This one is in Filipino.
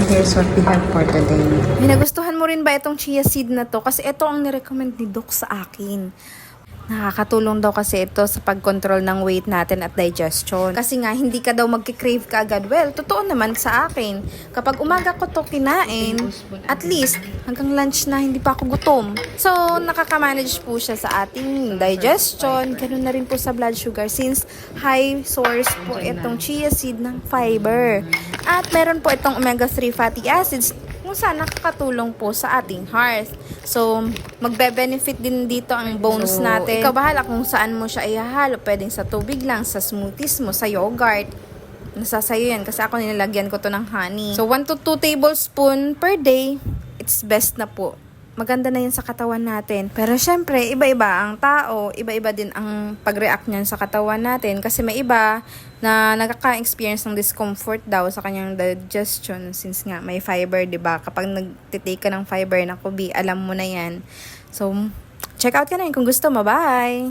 here's what we have for today. May nagustuhan mo rin ba itong chia seed na to? Kasi ito ang nirecommend ni Doc sa akin. Nakakatulong daw kasi ito sa pag-control ng weight natin at digestion. Kasi nga, hindi ka daw magkikrave ka agad. Well, totoo naman sa akin. Kapag umaga ko to kinain, at least hanggang lunch na hindi pa ako gutom. So, nakaka-manage po siya sa ating digestion. Ganun na rin po sa blood sugar since high source po itong chia seed ng fiber. At meron po itong omega-3 fatty acids kung saan nakakatulong po sa ating heart. So, magbe-benefit din dito ang bones natin. Ikaw bahala kung saan mo siya ihahalo. Pwedeng sa tubig lang, sa smoothies mo, sa yogurt. Nasa sayo yan kasi ako nilalagyan ko to ng honey. So, 1 to 2 tablespoon per day, it's best na po. Maganda na yun sa katawan natin. Pero syempre, iba-iba ang tao. Iba-iba din ang pag-react niyan sa katawan natin. Kasi may iba na nagkaka-experience ng discomfort daw sa kanyang digestion. Since nga may fiber, diba? Kapag nagtitake ka ng fiber na kubi, alam mo na yan. So, check out ka na yun kung gusto mo. Bye!